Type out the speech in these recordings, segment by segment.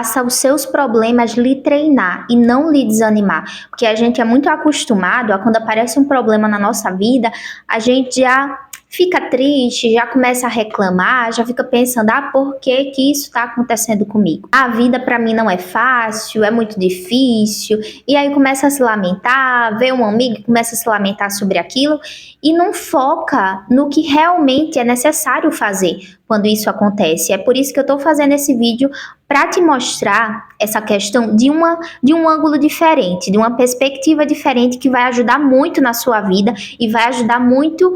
Faça os seus problemas lhe treinar e não lhe desanimar. Porque a gente é muito acostumado a quando aparece um problema na nossa vida, a gente já fica triste, já começa a reclamar, já fica pensando, por que que isso está acontecendo comigo? A vida para mim não é fácil, é muito difícil, e aí começa a se lamentar, vê um amigo e começa a se lamentar sobre aquilo, e não foca no que realmente é necessário fazer quando isso acontece. É por isso que eu estou fazendo esse vídeo, para te mostrar essa questão de um ângulo diferente, de uma perspectiva diferente, que vai ajudar muito na sua vida e vai ajudar muito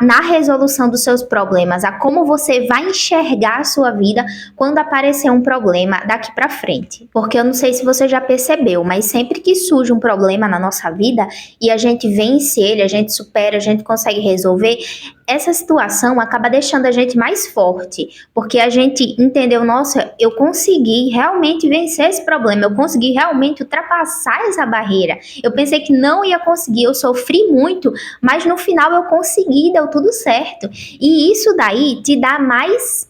na resolução dos seus problemas, a como você vai enxergar a sua vida quando aparecer um problema daqui para frente. Porque eu não sei se você já percebeu, mas sempre que surge um problema na nossa vida e a gente vence ele, a gente supera, a gente consegue resolver, essa situação acaba deixando a gente mais forte, porque a gente entendeu, nossa, eu consegui realmente vencer esse problema, eu consegui realmente ultrapassar essa barreira. Eu pensei que não ia conseguir, eu sofri muito, mas no final eu consegui, deu tudo certo. E isso daí te dá mais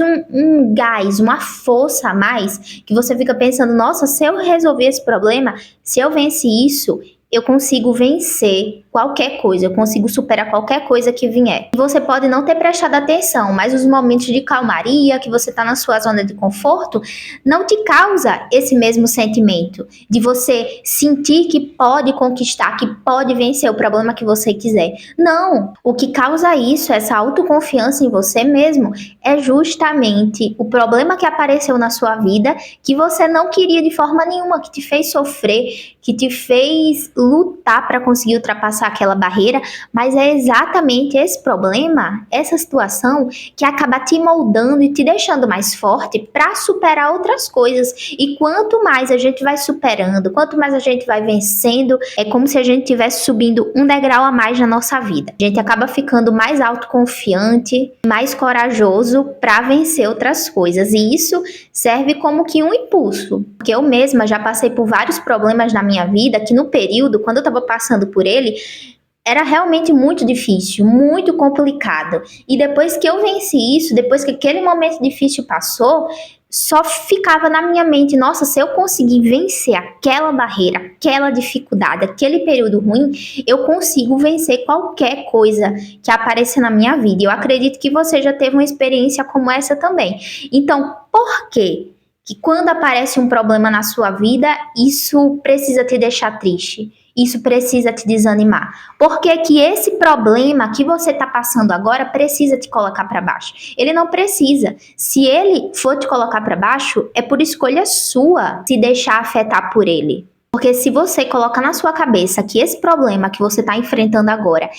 um gás, uma força a mais, que você fica pensando, nossa, se eu resolver esse problema, se eu vencer isso, eu consigo vencer qualquer coisa, eu consigo superar qualquer coisa que vier. Você pode não ter prestado atenção, mas os momentos de calmaria, que você está na sua zona de conforto, não te causa esse mesmo sentimento de você sentir que pode conquistar, que pode vencer o problema que você quiser. Não, o que causa isso, essa autoconfiança em você mesmo, é justamente o problema que apareceu na sua vida, que você não queria de forma nenhuma, que te fez sofrer, que te fez lutar para conseguir ultrapassar aquela barreira, mas é exatamente esse problema, essa situação, que acaba te moldando e te deixando mais forte para superar outras coisas. E quanto mais a gente vai superando, quanto mais a gente vai vencendo, é como se a gente estivesse subindo um degrau a mais na nossa vida. A gente acaba ficando mais autoconfiante, mais corajoso para vencer outras coisas. E isso serve como que um impulso. Porque eu mesma já passei por vários problemas na minha vida, que no período, quando eu estava passando por ele, era realmente muito difícil, muito complicado. E depois que eu venci isso, depois que aquele momento difícil passou, só ficava na minha mente, nossa, se eu conseguir vencer aquela barreira, aquela dificuldade, aquele período ruim, eu consigo vencer qualquer coisa que apareça na minha vida. E eu acredito que você já teve uma experiência como essa também. Então, por quê que quando aparece um problema na sua vida, isso precisa te deixar triste? Isso precisa te desanimar? Por que que esse problema que você está passando agora precisa te colocar para baixo? Ele não precisa. Se ele for te colocar para baixo, é por escolha sua se deixar afetar por ele. Porque se você coloca na sua cabeça que esse problema que você está enfrentando agora,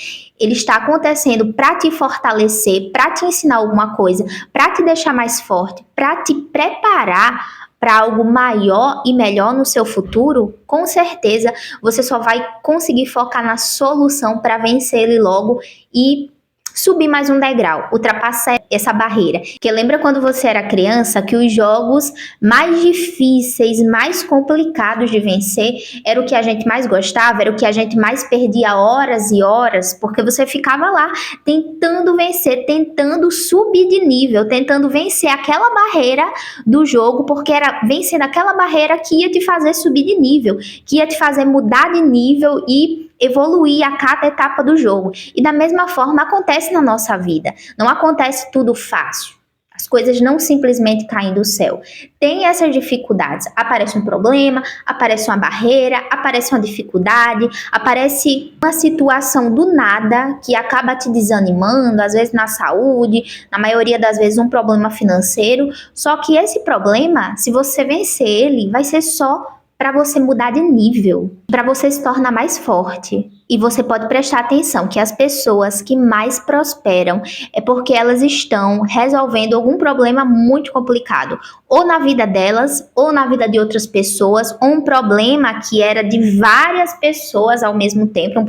ele está acontecendo para te fortalecer, para te ensinar alguma coisa, para te deixar mais forte, para te preparar para algo maior e melhor no seu futuro, com certeza você só vai conseguir focar na solução para vencer ele logo e subir mais um degrau, ultrapassar essa barreira. Porque lembra quando você era criança que os jogos mais difíceis, mais complicados de vencer, era o que a gente mais gostava, era o que a gente mais perdia horas e horas, porque você ficava lá tentando vencer, tentando subir de nível, tentando vencer aquela barreira do jogo, porque era vencendo aquela barreira que ia te fazer subir de nível, que ia te fazer mudar de nível e evoluir a cada etapa do jogo. E da mesma forma acontece na nossa vida. Não acontece tudo fácil. As coisas não simplesmente caem do céu. Tem essas dificuldades. Aparece um problema, aparece uma barreira, aparece uma dificuldade, aparece uma situação do nada que acaba te desanimando, às vezes na saúde, na maioria das vezes um problema financeiro. Só que esse problema, se você vencer ele, vai ser só para você mudar de nível, para você se tornar mais forte. E você pode prestar atenção que as pessoas que mais prosperam é porque elas estão resolvendo algum problema muito complicado, ou na vida delas, ou na vida de outras pessoas, ou um problema que era de várias pessoas ao mesmo tempo, um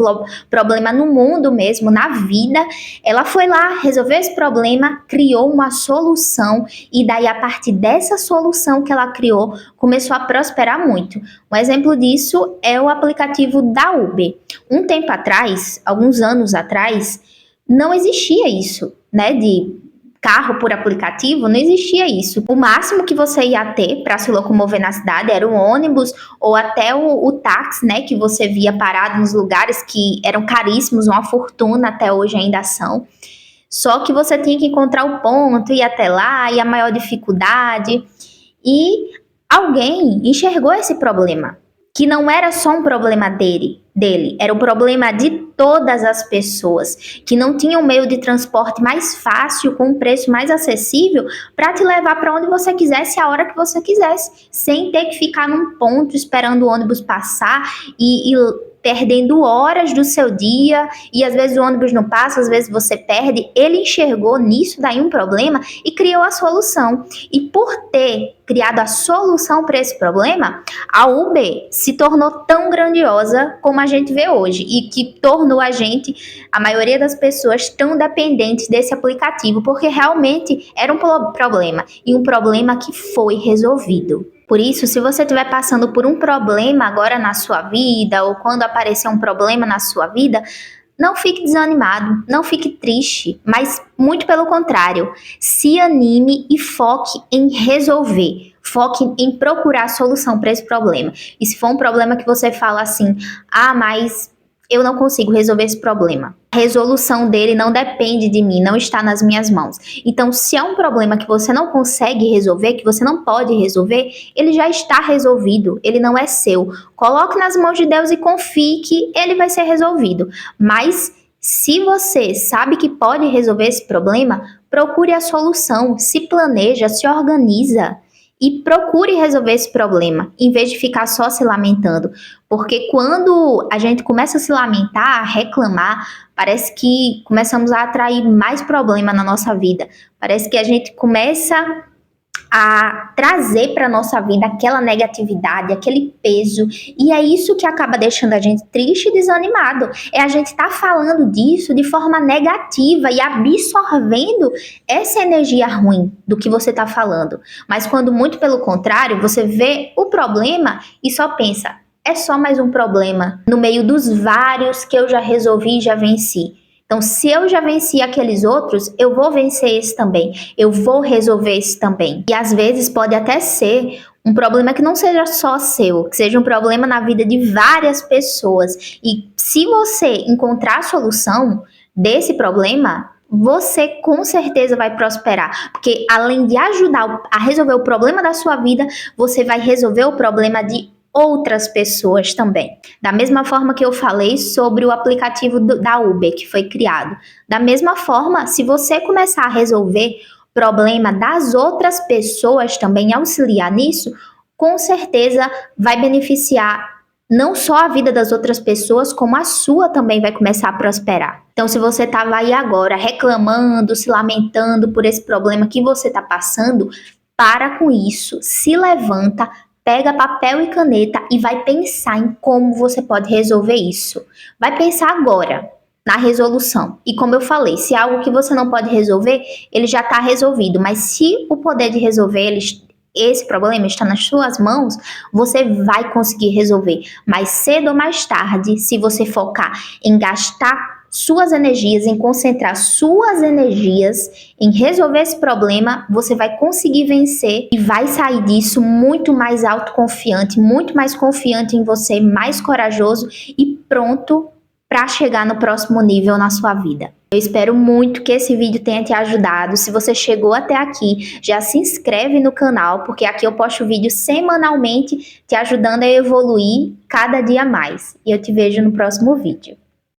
problema no mundo mesmo, na vida. Ela foi lá, resolveu esse problema, criou uma solução, e daí a partir dessa solução que ela criou, começou a prosperar muito. Um exemplo disso é o aplicativo da Uber. Um tempo atrás, alguns anos atrás, não existia isso, né, de carro por aplicativo, não existia isso. O máximo que você ia ter para se locomover na cidade era o ônibus ou até o táxi, né, que você via parado nos lugares que eram caríssimos, uma fortuna, até hoje ainda são. Só que você tinha que encontrar o ponto, ir até lá, e a maior dificuldade. E alguém enxergou esse problema, que não era só um problema dele, era um problema de todas as pessoas, que não tinham um meio de transporte mais fácil, com um preço mais acessível, para te levar para onde você quisesse, a hora que você quisesse, sem ter que ficar num ponto esperando o ônibus passar e perdendo horas do seu dia, e às vezes o ônibus não passa, às vezes você perde. Ele enxergou nisso daí um problema e criou a solução. E por ter criado a solução para esse problema, a Uber se tornou tão grandiosa como a gente vê hoje, e que tornou a maioria das pessoas, tão dependentes desse aplicativo, porque realmente era um problema, e um problema que foi resolvido. Por isso, se você estiver passando por um problema agora na sua vida, ou quando aparecer um problema na sua vida, não fique desanimado, não fique triste, mas muito pelo contrário, se anime e foque em resolver. Foque em procurar solução para esse problema. E se for um problema que você fala assim, mas eu não consigo resolver esse problema, a resolução dele não depende de mim, não está nas minhas mãos. Então, se é um problema que você não consegue resolver, que você não pode resolver, ele já está resolvido, ele não é seu. Coloque nas mãos de Deus e confie que ele vai ser resolvido. Mas se você sabe que pode resolver esse problema, procure a solução, se planeja, se organiza e procure resolver esse problema, em vez de ficar só se lamentando. Porque quando a gente começa a se lamentar, a reclamar, parece que começamos a atrair mais problema na nossa vida. Parece que a gente começa a trazer para nossa vida aquela negatividade, aquele peso, e é isso que acaba deixando a gente triste e desanimado. É a gente estar falando disso de forma negativa e absorvendo essa energia ruim do que você está falando. Mas quando muito pelo contrário, você vê o problema e só pensa, é só mais um problema no meio dos vários que eu já resolvi e já venci. Então, se eu já venci aqueles outros, eu vou vencer esse também. Eu vou resolver esse também. E às vezes pode até ser um problema que não seja só seu, que seja um problema na vida de várias pessoas. E se você encontrar a solução desse problema, você com certeza vai prosperar. Porque além de ajudar a resolver o problema da sua vida, você vai resolver o problema de outras pessoas também. Da mesma forma que eu falei sobre o aplicativo da Uber que foi criado. Da mesma forma, se você começar a resolver o problema das outras pessoas também, auxiliar nisso, com certeza vai beneficiar não só a vida das outras pessoas, como a sua também vai começar a prosperar. Então, se você estava aí agora reclamando, se lamentando por esse problema que você está passando, para com isso, se levanta, pega papel e caneta e vai pensar em como você pode resolver isso. Vai pensar agora na resolução. E como eu falei, se é algo que você não pode resolver, ele já está resolvido. Mas se o poder de resolver esse problema está nas suas mãos, você vai conseguir resolver. Mais cedo ou mais tarde, se você focar em gastar suas energias, em concentrar suas energias em resolver esse problema, você vai conseguir vencer e vai sair disso muito mais autoconfiante, muito mais confiante em você, mais corajoso e pronto para chegar no próximo nível na sua vida. Eu espero muito que esse vídeo tenha te ajudado. Se você chegou até aqui, já se inscreve no canal, porque aqui eu posto vídeos semanalmente te ajudando a evoluir cada dia mais. E eu te vejo no próximo vídeo.